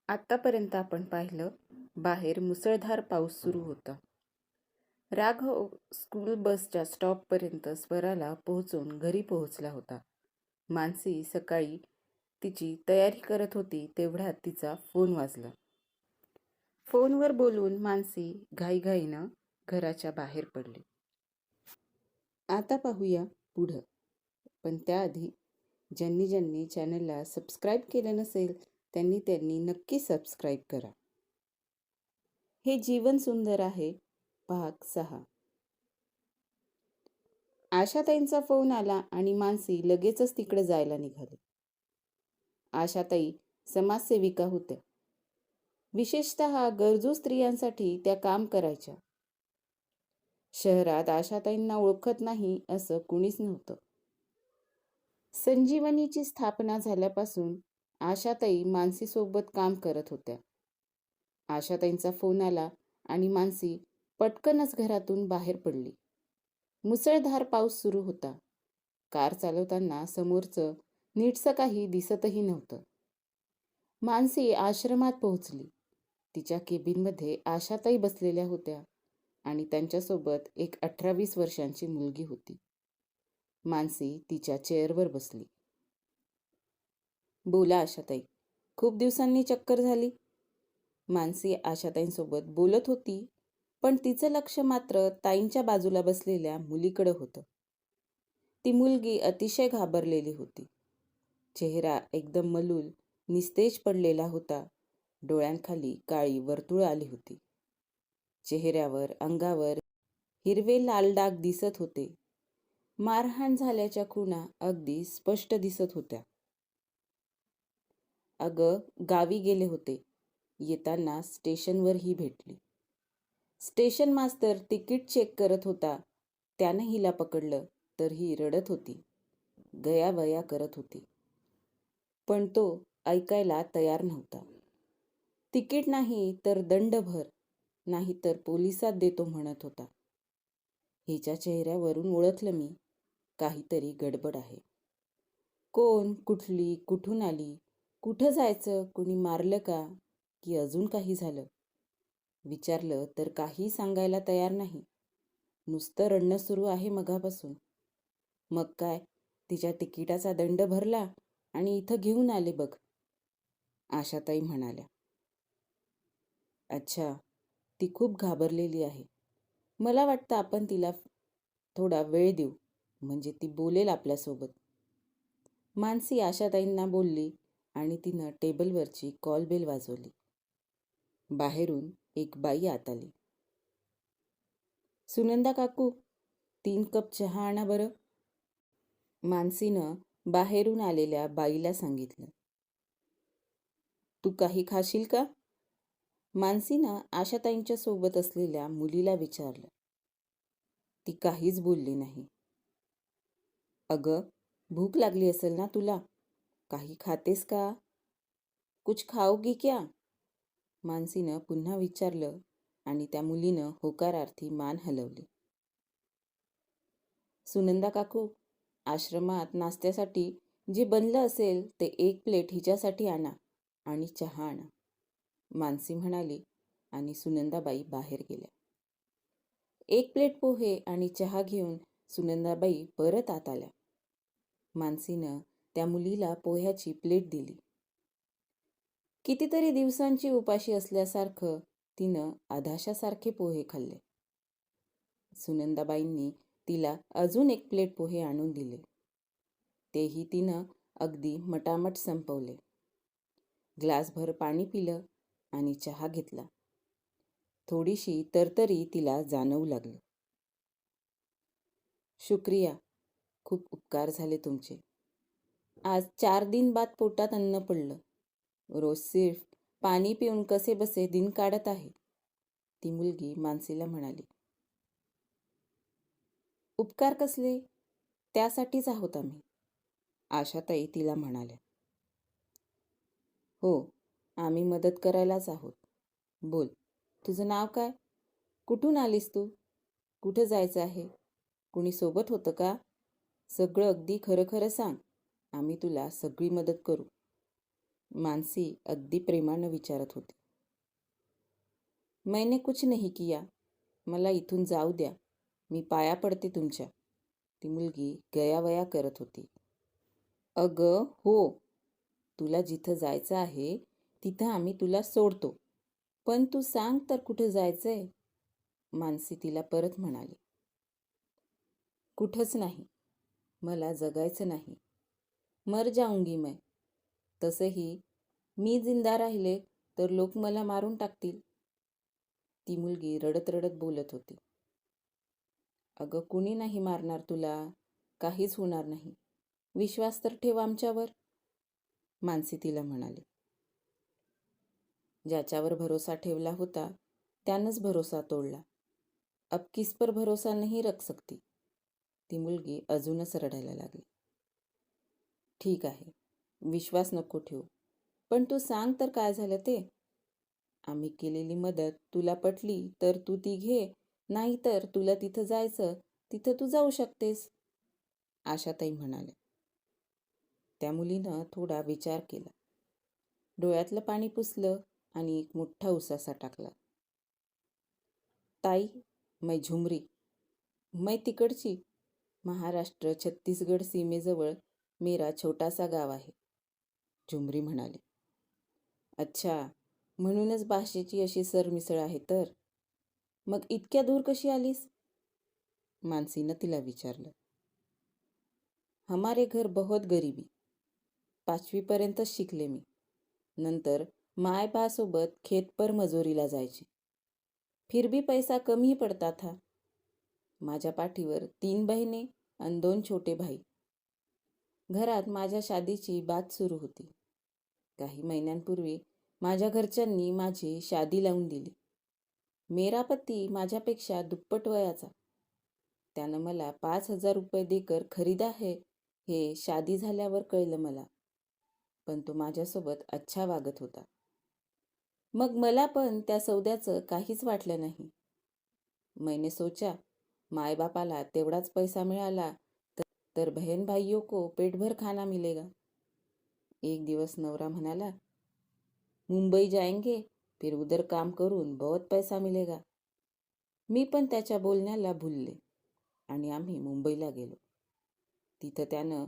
आत्तापर्यंत आपण पाहिलं, बाहेर मुसळधार पाऊस सुरू होता. राघव स्कूल बसच्या स्टॉपपर्यंत स्वराला पोहोचून घरी पोहोचला होता. मानसी सकाळी तिची तयारी करत होती तेवढ्यात तिचा फोन वाजला. फोनवर बोलून मानसी घाईघाईनं घराच्या बाहेर पडली. आता पाहूया पुढं. पण त्याआधी ज्यांनी ज्यांनी चॅनलला सबस्क्राईब केलं नसेल त्यांनी नक्की सबस्क्राईब करा. हे जीवन सुंदर आहे भाग 6. आशाताईंचा फोन आला आणि मानसी लगेचच तिकडे जायला निघाली. आशाताई समाजसेविका होत्या. विशेषतः गरजू स्त्रियांसाठी त्या काम करायच्या. शहरात आशाताईंना ओळखत नाही असं कुणीच नव्हतं. संजीवनीची स्थापना झाल्यापासून आशाताई मानसीसोबत काम करत होत्या. आशाताईंचा फोन आला आणि मानसी पटकनच घरातून बाहेर पडली. मुसळधार पाऊस सुरू होता. कार चालवताना समोरचं नीटसं काही दिसतही नव्हतं. मानसी आश्रमात पोहोचली. तिच्या केबिनमध्ये आशाताई बसलेल्या होत्या आणि त्यांच्यासोबत एक 18-20 वर्षांची मुलगी होती. मानसी तिच्या चेअरवर बसली. बोला आशाताई, खूप दिवसांनी चक्कर झाली. मानसी आशाताईंसोबत बोलत होती, पण तिचं लक्ष मात्र ताईंच्या बाजूला बसलेल्या मुलीकडे होतं. ती मुलगी अतिशय घाबरलेली होती. चेहरा एकदम मलूल, निस्तेज पडलेला होता. डोळ्यांखाली काळी वर्तुळं आली होती. चेहऱ्यावर, अंगावर हिरवे लाल डाग दिसत होते. मारहाण झाल्याच्या खुणा अगदी स्पष्ट दिसत होत्या. अगं, गावी गेले होते. येताना स्टेशनवर ही भेटली. स्टेशन मास्तर तिकीट चेक करत होता. त्यानं हिला पकडलं तर ही रडत होती. गयावया करत होती. पण तो ऐकायला तयार नव्हता. तिकीट नाही तर दंड भर, नाही तर पोलिसात देतो म्हणत होता. हिच्या चेहऱ्यावरून ओळखलं मी, काहीतरी गडबड आहे. कोण, कुठली, कुठून आली, कुठं जायचं, कुणी मारलं का, की अजून काही झालं? विचारलं तर काही सांगायला तयार नाही. नुसतं रडणं सुरू आहे मगापासून. मग काय, तिच्या तिकिटाचा दंड भरला आणि इथं घेऊन आले बघ, आशाताई म्हणाल्या. अच्छा, ती खूप घाबरलेली आहे. मला वाटतं आपण तिला थोडा वेळ देऊ, म्हणजे ती बोलेल आपल्यासोबत. मानसी आशाताईंना बोलली आणि तिनं टेबलवरची कॉल बेल वाजवली. बाहेरून एक बाई आत आली. सुनंदा काकू, 3 कप चहा आणा बरं. मानसीनं बाहेरून आलेल्या बाईला सांगितलं. तू काही खाशील का? मानसीनं आशाताईंच्या सोबत असलेल्या मुलीला विचारलं. ती काहीच बोलली नाही. अगं, भूक लागली असेल ना तुला? काही खातेस का? कुछ खाओगी क्या? मानसीनं पुन्हा विचारलं आणि त्या मुलीनं होकारार्थी मान हलवली. सुनंदा काकू, आश्रमात नाश्त्यासाठी जे बनलं असेल ते 1 प्लेट हिच्यासाठी आणा आणि चहा आणा, मानसी म्हणाली आणि सुनंदाबाई बाहेर गेल्या. 1 प्लेट पोहे आणि चहा घेऊन सुनंदाबाई परत आत आल्या. मानसीनं त्या मुलीला पोह्याची प्लेट दिली. कितीतरी दिवसांची उपाशी असल्यासारखं तिनं अधाशासारखे पोहे खाल्ले. सुनंदाबाईंनी तिला अजून 1 प्लेट पोहे आणून दिले. तेही तिनं अगदी मटामट संपवले. ग्लासभर पाणी पिलं आणि चहा घेतला. थोडीशी तरतरी तिला जाणवू लागली. शुक्रिया, खूप उपकार झाले तुमचे. आज 4 दिन बाद पोटात अन्न पडलं. रोज सिर्फ पाणी पिऊन कसे बसे दिन काढत आहे, ती मुलगी मानसीला म्हणाली. उपकार कसले? त्यासाठीच आहोत आम्ही, आशाताई तिला म्हणाल्या. हो, आम्ही मदत करायलाच आहोत. बोल, तुझं नाव काय? कुठून आलीस तू? कुठं जायचं आहे? कुणी सोबत होतं का? सगळं अगदी खरं खरं सांग. आम्ही तुला सगळी मदत करू. मानसी अगदी प्रेमानं विचारत होती. मैंने कुछ नहीं किया. मला इथून जाऊ द्या. मी पाया पडते तुमच्या. ती मुलगी गयावया करत होती. अगं हो, तुला जिथं जायचं आहे तिथं आम्ही तुला सोडतो. पण तू सांग तर कुठं जायचंय? मानसी तिला परत म्हणाली. कुठंच नाही. मला जगायचं नाही. मर जाऊंगी मैं. तसंही मी जिंदा राहिले तर लोक मला मारून टाकतील. ती मुलगी रडत रडत बोलत होती. अगं कुणी नाही मारणार तुला. काहीच होणार नाही. विश्वास तर ठेव आमच्यावर. मानसी तिला म्हणाली. ज्याच्यावर भरोसा ठेवला होता त्यानंच भरोसा तोडला. अब किस पर भरोसा नहीं रख सकती. ती मुलगी अजूनच रडायला लागली. ठीक आहे, विश्वास नको ठेवू. पण तू सांग तर काय झालं ते? आम्ही केलेली मदत तुला पटली तर तू ती घे. नाही तर तुला तिथं जायचं तिथं तू जाऊ शकतेस. आशाताई म्हणाल्या. त्या मुलीनं थोडा विचार केला. डोळ्यातलं पाणी पुसलं आणि एक मोठा उसासा टाकला. ताई, मै झुमरी. मै तिकडची. महाराष्ट्र छत्तीसगड सीमेजवळ मेरा छोटासा गाव आहे. झुमरी म्हणाली. अच्छा, म्हणूनच भाषेची अशी सरमिसळ आहे तर. मग इतक्या दूर कशी आलीस? मानसीनं तिला विचारलं. हमारे घर बहुत गरीबी. 5वीपर्यंतच शिकले मी. नंतर मायबासोबत खेत पर मजुरीला जायचे. फिर भी पैसा कम ही पडता था. माझ्या पाठीवर 3 बहिणी आणि 2 छोटे भाई. घरात माझ्या शादीची बात सुरू होती. काही महिन्यांपूर्वी माझ्या घरच्यांनी माझी शादी लावून दिली. मेरा पती माझ्यापेक्षा दुप्पट वयाचा. त्यानं मला 5,000 रुपये देकर खरीदा है हे शादी झाल्यावर कळलं मला. पण तो माझ्यासोबत अच्छा वागत होता. मग मला पण त्या सौद्याचं काहीच वाटलं नाही. मैंने सोचा, मायबापाला तेवढाच पैसा मिळाला तर बहन भाइयों को पेटभर खाना मिलेगा. एक दिवस नवरा म्हणाला, मुंबई जाएंगे, फिर उधर काम करून बहुत पैसा मिलेगा. मी पण त्याच्या बोलण्याला भुलले आणि आम्ही मुंबईला गेलो. तिथं त्यानं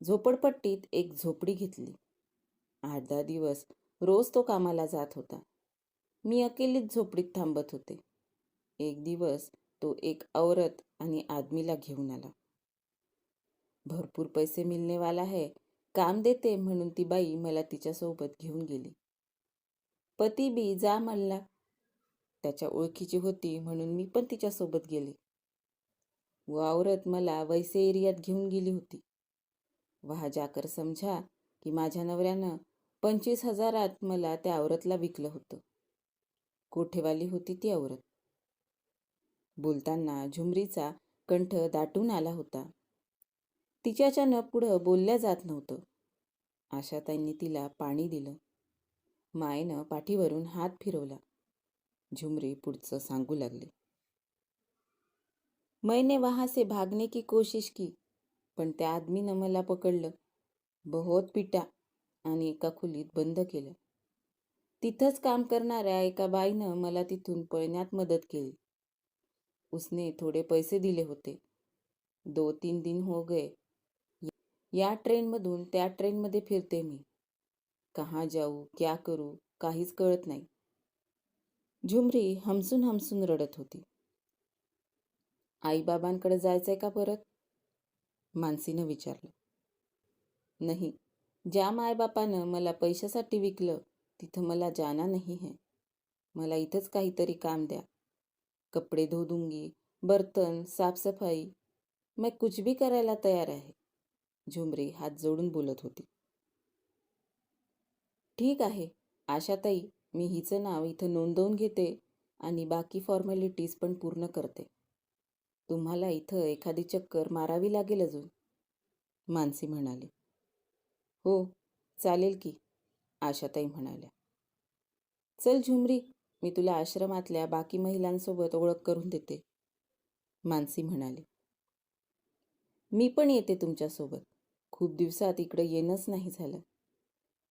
झोपडपट्टीत एक झोपडी घेतली. 8-10 दिवस रोज तो कामाला जात होता. मी अकेलीच झोपडीत थांबत होते. एक दिवस तो एक औरत आणि आदमीला घेऊन आला. भरपूर पैसे मिलने वाला है, काम देते म्हणून ती बाई मला तिच्यासोबत घेऊन गेली. पती बी जा म्हणला. त्याच्या ओळखीची होती म्हणून मी पण तिच्यासोबत गेले. वो औरत मला वैसे एरियात घेऊन गेली होती. वहा जाकर समजा की माझ्या नवऱ्यानं 25,000 मला त्या औरतला विकलं होतं. कोठेवाली होती ती औरत. बोलताना झुमरीचा कंठ दाटून आला होता. तिच्याच्यानं पुढं बोलल्या जात नव्हतं. आशाताईंनी तिला पाणी दिलं. मायेनं पाठीवरून हात फिरवला. झुमरी पुढचं सांगू लागली. मैंने वहां से भागने की कोशिश की, पण त्या आदमीनं मला पकडलं. बहुत पिटा आणि एका खोलीत बंद केलं. तिथंच काम करणाऱ्या एका बाईनं मला तिथून पळण्यात मदत केली. उसने थोडे पैसे दिले होते. 2-3 दिन हो गए. या ट्रेनमधून त्या ट्रेनमध्ये फिरते मी. कहाँ जाऊ, क्या करू, काहीच कळत नाही. झुमरी हमसून हमसून रडत होती. आईबाबांकडे जायचंय का परत? मानसीनं विचारलं. नाही, ज्या मायबापानं मला पैशासाठी विकलं तिथं मला जाना नहीं है. मला इथंच काहीतरी काम द्या. कपडे धो दूंगी, बर्तन, साफसफाई, मैं कुछ भी करायला तयार आहे. झुमरी हात जोडून बोलत होती. ठीक आहे आशाताई, मी हिचं नाव इथं नोंदवून घेते आणि बाकी फॉर्मॅलिटीज पण पूर्ण करते. तुम्हाला इथं एखादी चक्कर मारावी लागेल अजून. मानसी म्हणाली. हो, चालेल की, आशाताई म्हणाल्या. चल झुमरी, मी तुला आश्रमातल्या बाकी महिलांसोबत ओळख करून देते. मानसी म्हणाली. मी पण येते तुमच्यासोबत. खूप दिवसात इकडं येणंच नाही झालं.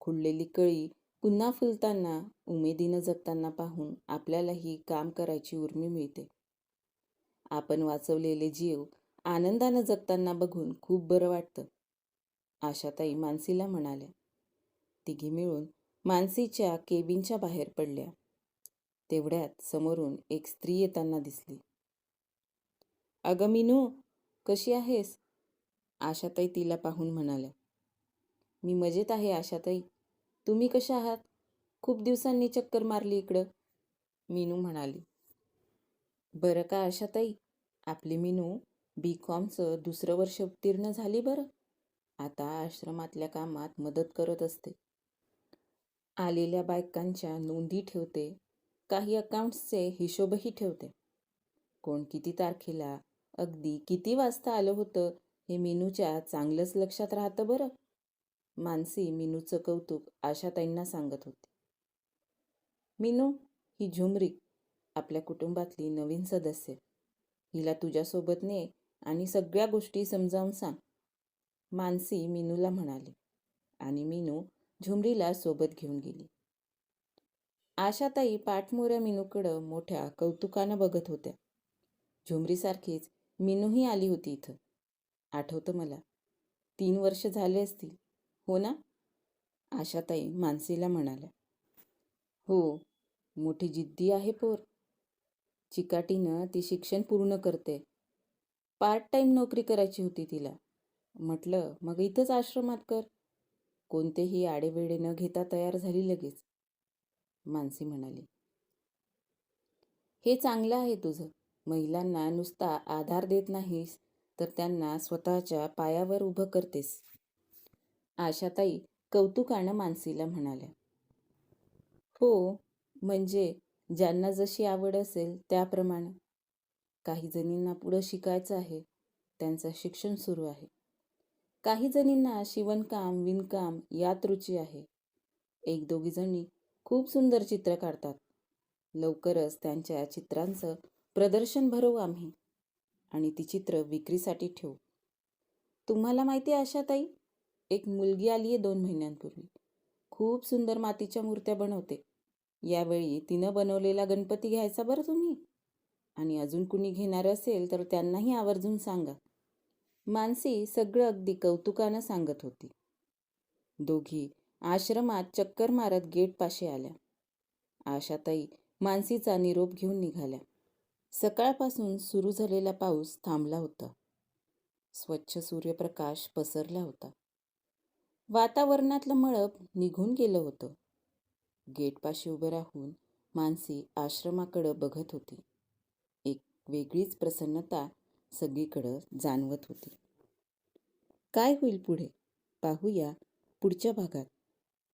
खुळलेली कळी पुन्हा फुलताना, उमेदीनं जगताना पाहून आपल्यालाही काम करायची उर्मी मिळते. आपण वाचवलेले जीव आनंदानं जगताना बघून खूप बरं वाटतं, आशाताई मानसीला म्हणाल्या. तिघी मिळून मानसीच्या केबिनच्या बाहेर पडल्या. तेवढ्यात समोरून एक स्त्री येताना दिसली. अगं मीनू, कशी आहेस? आशाताई तिला पाहून म्हणाल्या. मी मजेत आहे आशाताई, तुम्ही कशा आहात? खूप दिवसांनी चक्कर मारली इकडं, मीनू म्हणाली. बरं का आशाताई, आपली मीनू B.Com.चं 2रं वर्ष उत्तीर्ण झाली बरं. आता आश्रमातल्या कामात मदत करत असते. आलेल्या बायकांच्या नोंदी ठेवते, काही अकाउंट्सचे हिशोबही ठेवते. कोण किती तारखेला, अगदी किती वाजता आलं होतं हे मीनूच्या चांगलंच लक्षात राहतं बरं. मानसी मीनूचं कौतुक आशाताईंना सांगत होती. मीनू, ही झुमरी आपल्या कुटुंबातली नवीन सदस्य. हिला तुझ्यासोबत ने आणि सगळ्या गोष्टी समजावून सांग, मानसी मीनूला म्हणाली. आणि मीनू झुमरीला सोबत घेऊन गेली. आशाताई पाठमोऱ्या मीनूकडं मोठ्या कौतुकानं बघत होत्या. झुमरीसारखीच मीनूही आली होती इथं, आठवतं मला. 3 वर्ष झाले असतील, हो ना? आशाताई मानसीला म्हणाल्या. हो, मोठी जिद्दी आहे पोर. चिकाटीनं ती शिक्षण पूर्ण करते. पार्ट टाईम नोकरी करायची होती तिला. म्हटलं मग इथंच आश्रमात कर. कोणतेही आडेवेडे न घेता तयार झाली लगेच, मानसी म्हणाली. हे चांगलं आहे तुझं. महिलांना नुसता आधार देत नाहीस, तर त्यांना स्वतःच्या पायावर उभं करतेस, आशाताई कौतुकानं मानसीला म्हणाल्या. हो, म्हणजे ज्यांना जशी आवड असेल त्याप्रमाणे. काही जणींना पुढं शिकायचं आहे, त्यांचं शिक्षण सुरू आहे. काही जणींना शिवणकाम, विणकाम यात रुची आहे. 1-2 जणी खूप सुंदर चित्र काढतात. लवकरच त्यांच्या चित्रांचं प्रदर्शन भरवू आम्ही आणि ती चित्र विक्रीसाठी ठेवू. तुम्हाला माहिती आहे आशाताई, एक मुलगी आली आहे 2 महिन्यांपूर्वी. खूप सुंदर मातीच्या मूर्त्या बनवते. यावेळी तिनं बनवलेला गणपती घ्यायचा बरं तुम्ही. आणि अजून कुणी घेणार असेल तर त्यांनाही आवर्जून सांगा, मानसी सगळं अगदी कौतुकानं सांगत होती. दोघी आश्रमात चक्कर मारत गेटपाशी आल्या. आशाताई मानसीचा निरोप घेऊन निघाल्या. सकाळपासून सुरू झालेला पाऊस थांबला होता. स्वच्छ सूर्यप्रकाश पसरला होता. वातावरणातलं मळब निघून गेलं होतं. गेटपाशी उभं राहून मानसी आश्रमाकडं बघत होती. एक वेगळीच प्रसन्नता सगळीकडं जाणवत होती. काय होईल पुढे पाहूया पुढच्या भागात.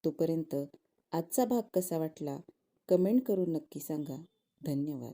तोपर्यंत आजचा भाग कसा वाटला कमेंट करून नक्की सांगा. धन्यवाद.